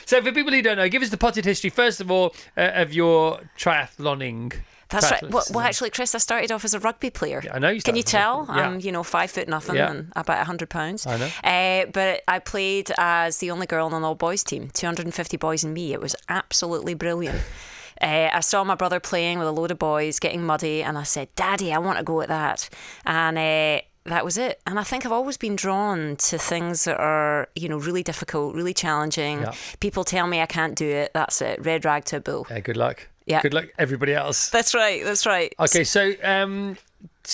So for people who don't know, give us the potted history, first of all, of your triathloning. That's right. Well, actually, Chris, I started off as a rugby player. Yeah, I know you Can you tell? Yeah. I'm, 5 foot nothing and about 100 pounds. I know. But I played as the only girl on an all-boys team, 250 boys and me. It was absolutely brilliant. I saw my brother playing with a load of boys, getting muddy, and I said, Daddy, I want to go at that. And that was it. And I think I've always been drawn to things that are, really difficult, really challenging. Yeah. People tell me I can't do it. That's it. Red rag to a bull. Yeah, good luck. Yeah. Good luck, everybody else. That's right. Okay, so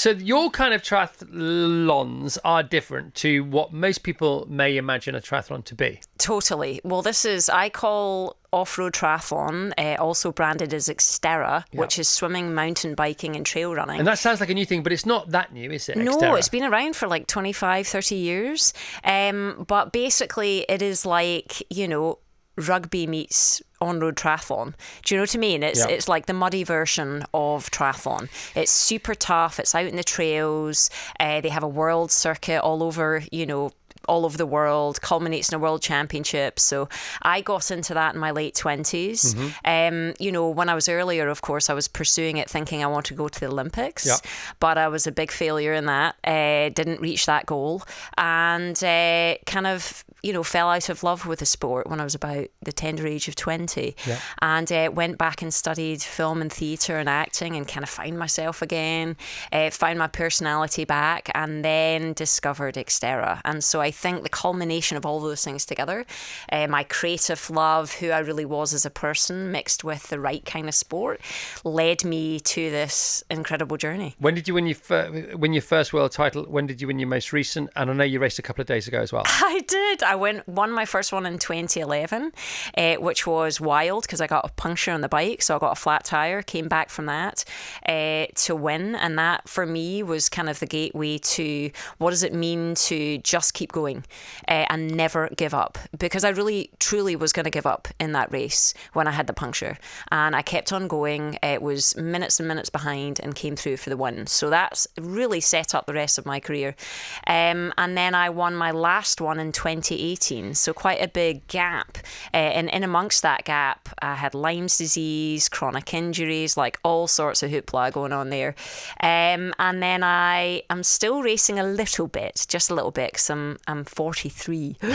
your kind of triathlons are different to what most people may imagine a triathlon to be. Totally. Well, I call off-road triathlon, also branded as Xterra, which is swimming, mountain biking and trail running. And that sounds like a new thing, but it's not that new, is it? No, Xterra? It's been around for like 25, 30 years. But basically it is like, rugby meets on-road triathlon. Do you know what I mean? It's like the muddy version of triathlon. It's super tough. It's out in the trails. They have a world circuit all over the world, culminates in a world championship. So I got into that in my late 20s. Mm-hmm. When I was earlier, of course, I was pursuing it thinking I want to go to the Olympics, but I was a big failure in that. Didn't reach that goal and kind of, fell out of love with the sport when I was about the tender age of 20 and went back and studied film and theatre and acting and kind of found myself again, found my personality back and then discovered Xterra. And so I think the culmination of all those things together, my creative love, who I really was as a person, mixed with the right kind of sport, led me to this incredible journey. When did you win your first world title? When did you win your most recent? And I know you raced a couple of days ago as well. I did. I won my first one in 2011, which was wild because I got a puncture on the bike, so I got a flat tire, came back from that to win, and that for me was kind of the gateway to what does it mean to just keep going and never give up, because I really truly was going to give up in that race when I had the puncture, and I kept on going. It was minutes and minutes behind and came through for the win, so that's really set up the rest of my career. And then I won my last one in 2018, so quite a big gap, and in amongst that gap I had Lyme's disease, chronic injuries, like all sorts of hoopla going on there, and then I am still racing a little bit, just a little bit, because I'm 43. I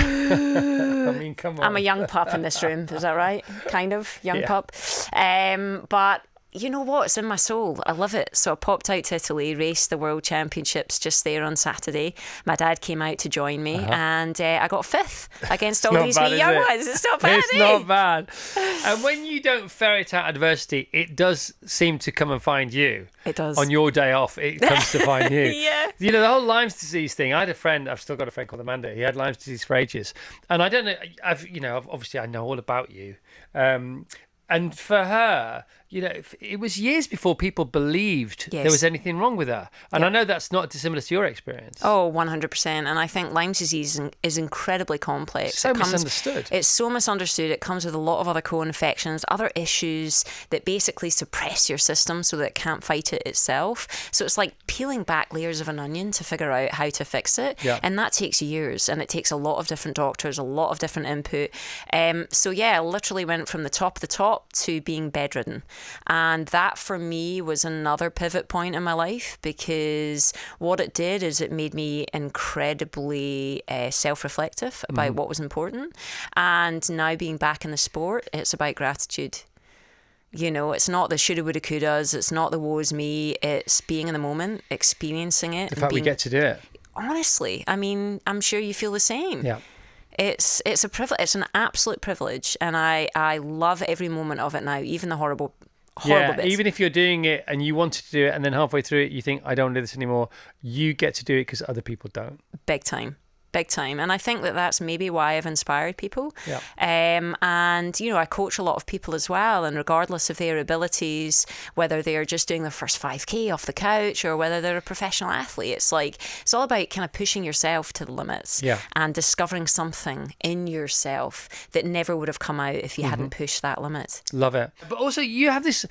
mean, come on. I'm a young pup in this room, is that right? Kind of young pup. But you know what? It's in my soul. I love it. So I popped out to Italy, raced the World Championships just there on Saturday. My dad came out to join me, and I got fifth against all these wee young ones. It's not bad. It's not bad. And when you don't ferret out adversity, it does seem to come and find you. It does. On your day off, it comes to find you. Yeah. The whole Lyme's disease thing. I had a friend. I've still got a friend called Amanda. He had Lyme's disease for ages, and I don't know. Obviously I know all about you. And for her, it was years before people believed there was anything wrong with her. And I know that's not dissimilar to your experience. Oh, 100%. And I think Lyme's disease is incredibly complex. Misunderstood. It's so misunderstood. It comes with a lot of other co-infections, other issues that basically suppress your system so that it can't fight it itself. So it's like peeling back layers of an onion to figure out how to fix it. Yeah. And that takes years, and it takes a lot of different doctors, a lot of different input. I literally went from the top of the top to being bedridden. And that for me was another pivot point in my life, because what it did is it made me incredibly self-reflective about what was important. And now being back in the sport, it's about gratitude. It's not the shoulda, woulda, couldas. It's not the woe is me. It's being in the moment, experiencing it. The fact we get to do it. Honestly, I mean, I'm sure you feel the same. Yeah. It's a privilege. It's an absolute privilege, and I love every moment of it now, even the horrible bits. Even if you're doing it and you wanted to do it, and then halfway through it you think, I don't want to do this anymore, you get to do it because other people don't. Big time. And I think that that's maybe why I've inspired people. Yeah. And I coach a lot of people as well, and regardless of their abilities, whether they're just doing their first 5K off the couch or whether they're a professional athlete, it's all about kind of pushing yourself to the limits and discovering something in yourself that never would have come out if you hadn't pushed that limit. Love it. But also you have this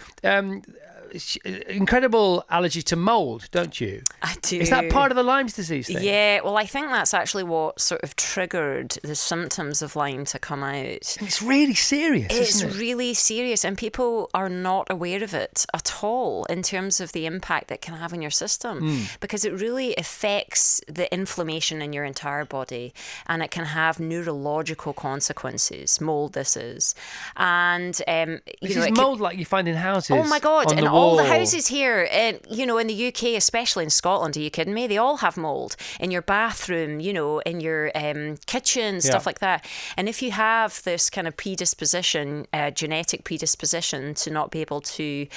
incredible allergy to mold, don't you? I do. Is that part of the Lyme's disease thing? Yeah, well, I think that's actually what sort of triggered the symptoms of Lyme to come out. And it's really serious, isn't it? It's really serious, and people are not aware of it at all in terms of the impact that can have on your system, because it really affects the inflammation in your entire body, and it can have neurological consequences. Mold, this is. And, This is mold like you find in houses. Oh my God, on and the all the wall. houses here, in the UK, especially in Scotland, are you kidding me? They all have mold in your bathroom, in your kitchen, stuff like that. And if you have this kind of predisposition, genetic predisposition to not be able to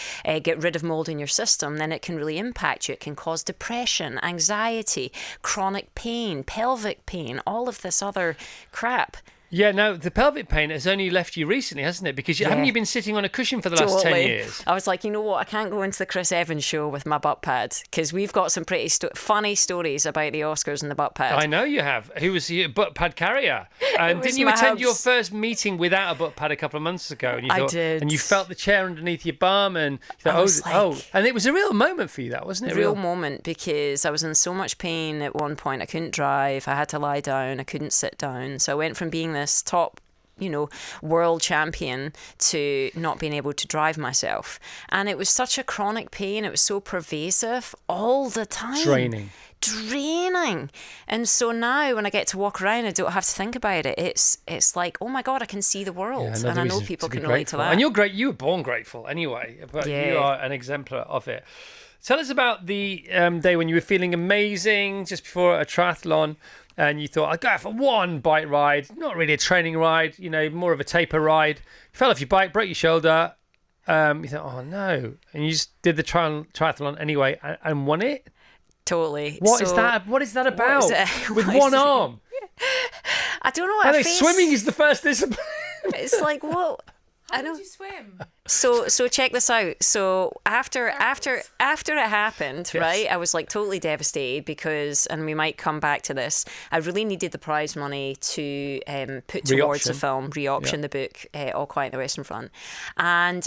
get rid of mold in your system, then it can really impact you. It can cause depression, anxiety, chronic pain, pelvic pain, all of this other crap. Yeah, no, the pelvic pain has only left you recently, hasn't it? Because haven't you been sitting on a cushion for the last 10 years? I was like, you know what? I can't go into the Chris Evans show with my butt pad, because we've got some pretty funny stories about the Oscars and the butt pad. I know you have. Who was your butt pad carrier? And didn't you attend your first meeting without a butt pad a couple of months ago? And you thought, I did. And you felt the chair underneath your bum, and you thought, and it was a real moment for you, that wasn't it? A real moment, because I was in so much pain at one point. I couldn't drive. I had to lie down. I couldn't sit down. So I went from being this top world champion to not being able to drive myself. And it was such a chronic pain. It was so pervasive all the time. Draining. And so now when I get to walk around, I don't have to think about it. It's like, oh my God, I can see the world. And I know people can relate to that. And you're great. You were born grateful anyway, but you are an exemplar of it. Tell us about the day when you were feeling amazing just before a triathlon, and you thought, I'd go out for one bike ride, not really a training ride, more of a taper ride. You fell off your bike, broke your shoulder. You thought, oh no. And you just did the triathlon anyway and won it? Totally. What is that about? With one arm? I don't know. Swimming is the first discipline. It's like, what? How did you swim? So check this out. So after it happened, yes. right, I was like totally devastated because, and we might come back to this, I really needed the prize money to put towards the film, re-auction the book, All Quiet on the Western Front. And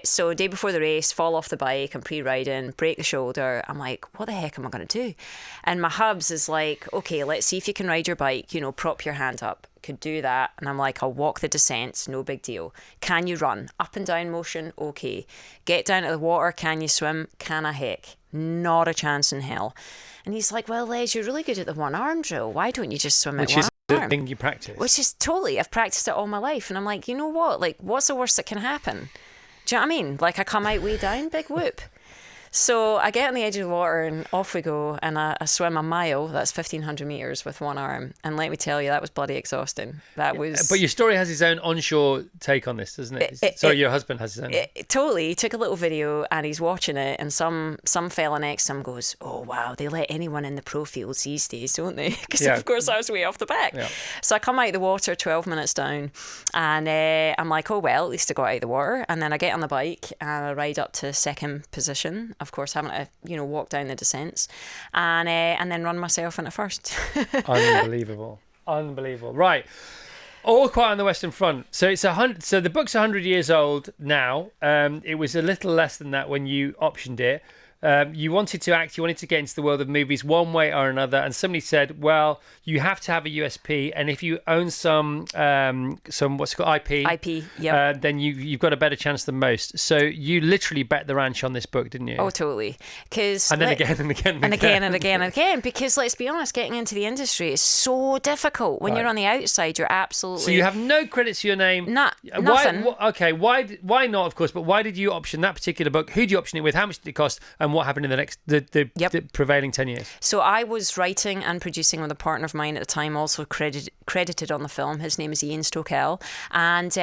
so day before the race, fall off the bike, I'm pre-riding, break the shoulder. I'm like, what the heck am I going to do? And my hubs is like, okay, let's see if you can ride your bike, prop your hand up. Could do that. And I'm like, I'll walk the descents, no big deal. Can you run? Up and down motion, okay. Get down to the water, can you swim? Can I heck? Not a chance in hell. And he's like, well, Les, you're really good at the one arm drill. Why don't you just swim at one arm? Which is the thing you practice. Which is totally, I've practiced it all my life. And I'm like, you know what? Like, what's the worst that can happen? Do you know what I mean? Like, I come out way down, big whoop. So I get on the edge of the water and off we go, and I swim a mile, that's 1,500 metres with one arm. And let me tell you, that was bloody exhausting. That was... But your story has its own onshore take on this, doesn't it? Your husband has his own. Totally. He took a little video and he's watching it, and some fella next to him goes, oh wow, they let anyone in the pro fields these days, don't they? Because of course I was way off the back. Yeah. So I come out of the water 12 minutes down, and I'm like, oh well, at least I got out of the water. And then I get on the bike and I ride up to second position, of course having to walk down the descents, and then run myself into first. Unbelievable. Right, All Quiet on the Western Front. So so the book's 100 years old now. It was a little less than that when you optioned it. You wanted to act, you wanted to get into the world of movies one way or another, and somebody said, well, you have to have a USP, and if you own some what's it called, IP, then you've got a better chance than most. So you literally bet the ranch on this book, didn't you? Oh, totally. And then again, because let's be honest, getting into the industry is so difficult. When you're on the outside, you're absolutely... So you have no credit to your name? Nothing. Why not, of course, but why did you option that particular book? Who did you option it with? How much did it cost? And what happened in the prevailing 10 years? So I was writing and producing with a partner of mine at the time, also credited on the film. His name is Ian Stokell, and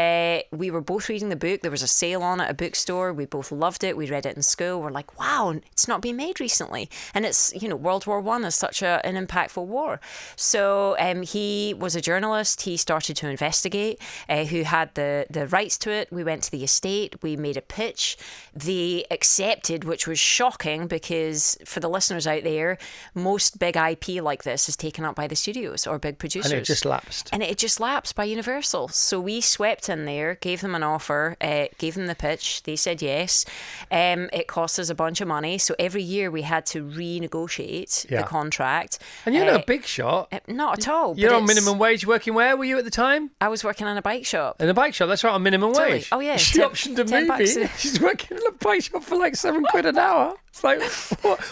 we were both reading the book. There was a sale on it at a bookstore. We both loved it. We read it in school. We're like, wow, it's not been made recently, and it's World War I is such an impactful war. So he was a journalist. He started to investigate who had the rights to it. We went to the estate. We made a pitch. They accepted, which was shocking. shocking because for the listeners out there, most big IP like this is taken up by the studios or big producers. And it just lapsed. And it just lapsed by Universal. So we swept in there, gave them an offer, gave them the pitch. They said yes. It cost us a bunch of money. So every year we had to renegotiate the contract. And you're not a big shot. Not at all. You're on minimum wage. Working where were you at the time? I was working in a bike shop. In a bike shop, that's right, on minimum wage. Oh, yeah. She optioned a movie. She's working in a bike shop for like £7 an hour. It's like,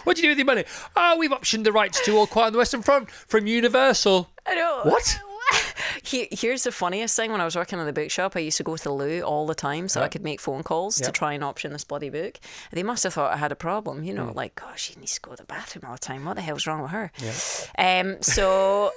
what do you do with your money? Oh, we've optioned the rights to All Quiet on the Western Front from Universal. I know. What? Here's the funniest thing. When I was working in the bookshop, I used to go to the loo all the time so I could make phone calls to try and option this bloody book. They must have thought I had a problem, like, gosh, she needs to go to the bathroom all the time. What the hell's wrong with her? Yeah. So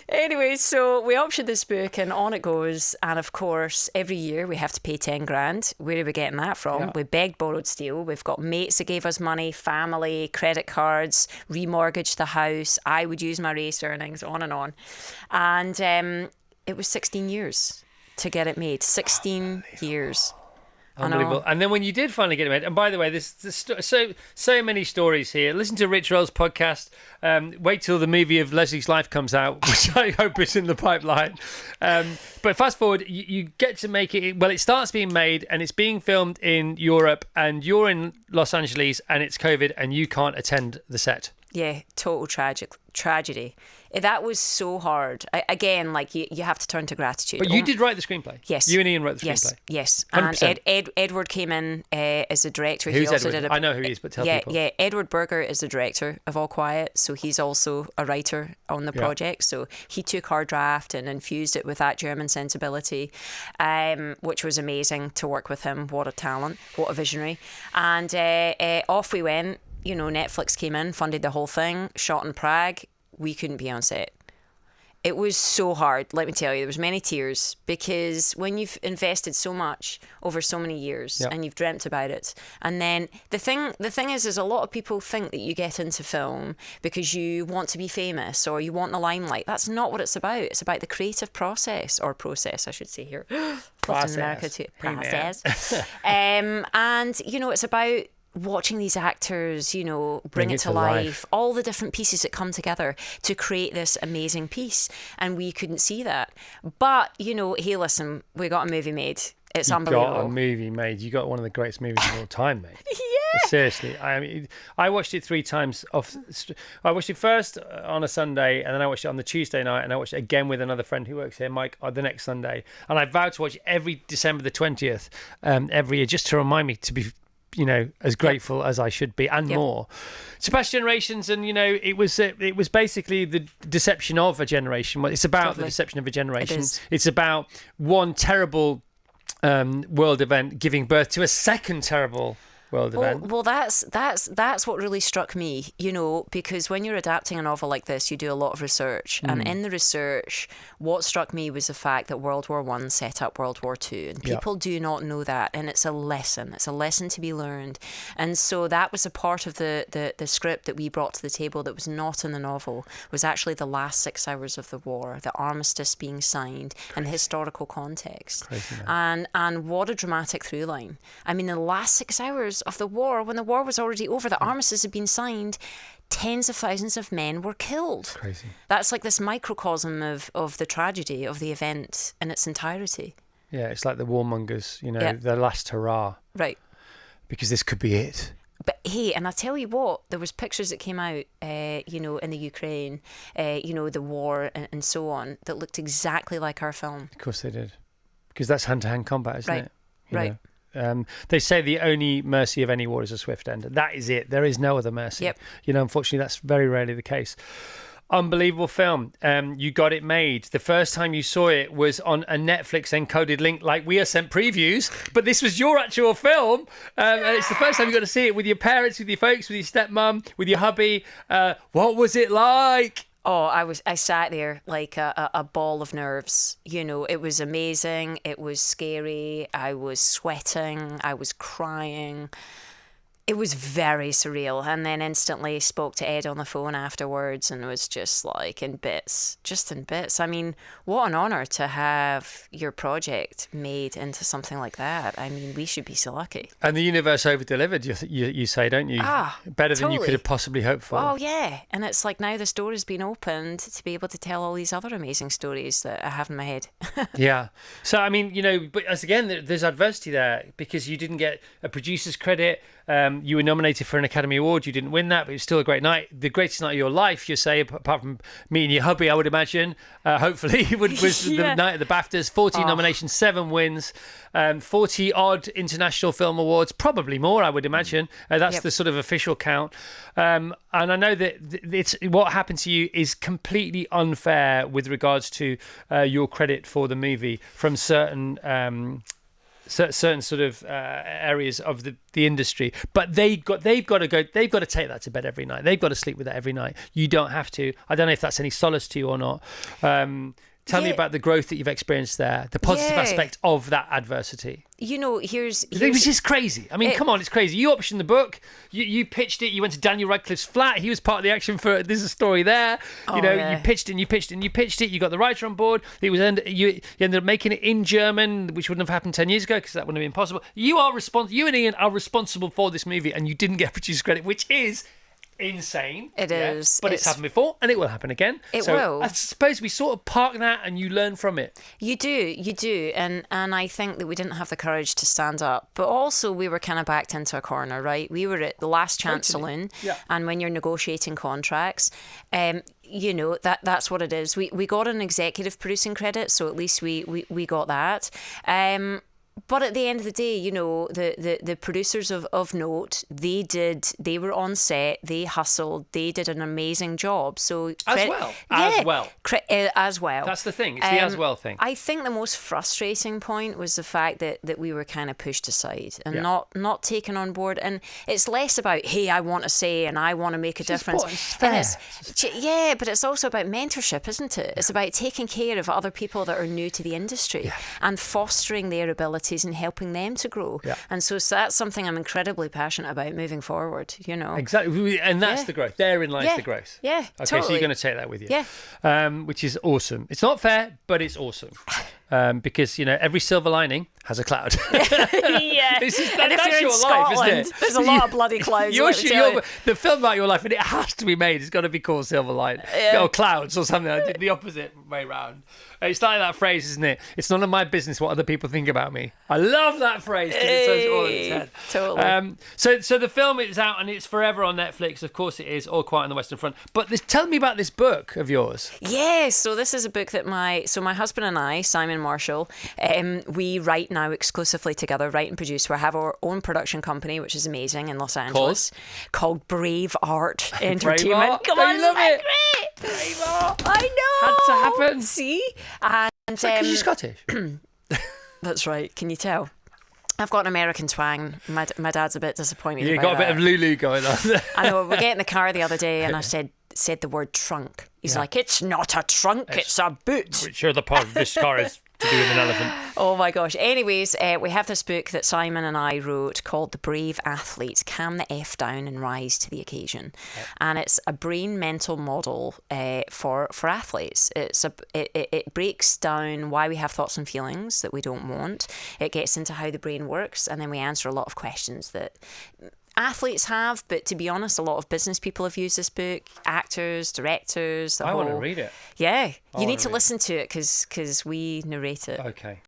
anyway, so we optioned this book and on it goes. And of course, every year we have to pay 10 grand. Where are we getting that from? Yeah. We begged, borrowed, steal. We've got mates that gave us money, family, credit cards, remortgaged the house. I would use my race earnings, on and on. And it was 16 years to get it made. 16 years. Unbelievable. And then when you did finally get it made, and by the way, there's so many stories here. Listen to Rich Roll's podcast. Wait till the movie of Leslie's life comes out, which I hope is in the pipeline. But fast forward, you get to make it. Well, it starts being made and it's being filmed in Europe, and you're in Los Angeles, and it's COVID, and you can't attend the set. Yeah, total tragedy. That was so hard. Again, like you have to turn to gratitude. But you did write the screenplay. Yes. You and Ian wrote the screenplay. Yes. 100%. And Edward came in as a director. Who's he also Edward? I know who he is, but tell people. Yeah, Edward Berger is the director of All Quiet, so he's also a writer on the project. So he took our draft and infused it with that German sensibility, which was amazing to work with him. What a talent, what a visionary. And off we went. Netflix came in, funded the whole thing, shot in Prague. We couldn't be on set. It was so hard, let me tell you. There was many tears because when you've invested so much over so many years and you've dreamt about it, and then the thing is a lot of people think that you get into film because you want to be famous or you want the limelight. That's not what it's about. It's about the creative process, I should say here. Process. In America too. Process. And it's about watching these actors, bring it to life, all the different pieces that come together to create this amazing piece. And we couldn't see that. But, hey, listen, we got a movie made. It's unbelievable. You got a movie made. You got one of the greatest movies of all time, mate. Yeah. Seriously. I mean, I watched it 3 times. I watched it first on a Sunday, and then I watched it on the Tuesday night, and I watched it again with another friend who works here, Mike, the next Sunday. And I vowed to watch it every December the 20th every year, just to remind me to be as grateful as I should be, and more. It's about generations, and it was basically the deception of a generation. It's about the deception of a generation. It's about one terrible world event giving birth to a second terrible world event. Well, that's what really struck me, because when you're adapting a novel like this, you do a lot of research. And in the research, what struck me was the fact that World War I set up World War II. And people do not know that. And it's a lesson. It's a lesson to be learned. And so that was a part of the script that we brought to the table that was not in the novel, was actually the last 6 hours of the war, the armistice being signed, and the historical context. And what a dramatic through line. I mean, the last 6 hours of the war, when the war was already over, the armistice had been signed, tens of thousands of men were killed. Crazy. That's like this microcosm of the tragedy of the event in its entirety. Yeah, it's like the warmongers, their last hurrah. Right. Because this could be it. But hey, and I tell you what, there was pictures that came out, in the Ukraine, the war and so on, that looked exactly like our film. Of course they did. Because that's hand-to-hand combat, isn't it? Right. They say the only mercy of any war is a swift end. That is it. There is no other mercy. Yep. Unfortunately, that's very rarely the case. Unbelievable film. You got it made. The first time you saw it was on a Netflix encoded link, like we are sent previews, but this was your actual film. And it's the first time you got to see it with your parents, with your folks, with your stepmom, with your hubby. What was it like? Oh, I sat there like a ball of nerves. It was amazing. It was scary. I was sweating. I was crying. It was very surreal, and then instantly spoke to Ed on the phone afterwards and was just like in bits. I mean, what an honour to have your project made into something like that. I mean, we should be so lucky. And the universe over-delivered, you say, don't you? Better than you could have possibly hoped for. Oh, yeah. And it's like now this door has been opened to be able to tell all these other amazing stories that I have in my head. Yeah. So, I mean, but as again, there's adversity there because you didn't get a producer's credit. You were nominated for an Academy Award. You didn't win that, but it was still a great night. The greatest night of your life, you say, apart from meeting your hubby, I would imagine, hopefully, was the night of the BAFTAs. 14 nominations, 7 wins, 40-odd international film awards, probably more, I would imagine. That's the sort of official count. And I know that it's what happened to you is completely unfair with regards to your credit for the movie from certain sort of areas of the industry, but they've got to take that to bed every night. They've got to sleep with that every night. You don't have to. I don't know if that's any solace to you or not. Tell me about the growth that you've experienced there, the positive aspect of that adversity. Here's which is crazy. I mean, come on, it's crazy. You optioned the book, you pitched it, you went to Daniel Radcliffe's flat. He was part of the action for. There's a story there. You pitched it. You got the writer on board. You ended up making it in German, which wouldn't have happened 10 years ago because that wouldn't have been possible. You and Ian are responsible for this movie, and you didn't get producer credit, which is insane. It is. But it's happened before and it will happen again. It will. I suppose we sort of park that and you learn from it. You do. And I think that we didn't have the courage to stand up. But also we were kind of backed into a corner, right? We were at the last chance saloon. Yeah. And when you're negotiating contracts, that's what it is. We got an executive producing credit, so at least we got that. But at the end of the day, the producers of note, they were on set, they hustled, they did an amazing job. So as well. That's the thing. It's the as well thing. I think the most frustrating point was the fact that we were kind of pushed aside and not taken on board. And it's less about, hey, I want to say and I want to make a difference. But it's also about mentorship, isn't it? It's about taking care of other people that are new to the industry and fostering their abilities and helping them to grow. And so that's something I'm incredibly passionate about moving forward, Exactly. And that's the growth. Therein lies the growth. Yeah, okay, totally. So you're going to take that with you. Yeah. Which is awesome. It's not fair, but it's awesome. Because, every silver lining has a cloud. That's your Scotland, life, isn't it? There's a lot of bloody clouds. The film about your life, and it has to be made. It's got to be called Silver Line. Or Clouds or something. I did the opposite way round. It's like that phrase, isn't it? It's none of my business what other people think about me. I love that phrase because it says it all in its head. Totally. So the film is out and it's forever on Netflix. Of course it is. All Quiet on the Western Front. But tell me about this book of yours. Yes. So this is a book that my husband and I, Simon Marshall, we write now exclusively together, write and produce. We have our own production company, which is amazing in Los Angeles, called Brave Art Entertainment. Brave Art. Come on, love it. Great. Brave Art. I know. Had to happen. See? And because you're Scottish. That's right. Can you tell? I've got an American twang. My dad's a bit disappointed. You got a bit of Lulu going on. I know. We get in the car the other day, and I said the word trunk. He's like, "It's not a trunk. It's a boot." Sure, the part of this car is to do with an elephant. Oh my gosh. Anyways, we have this book that Simon and I wrote called The Brave Athlete, Calm the F Down and Rise to the Occasion. And it's a brain mental model for athletes. It breaks down why we have thoughts and feelings that we don't want. It gets into how the brain works, and then we answer a lot of questions that athletes have, but to be honest, a lot of business people have used this book, actors, directors. I want to read it. Yeah, you need to listen to it because we narrate it. Okay.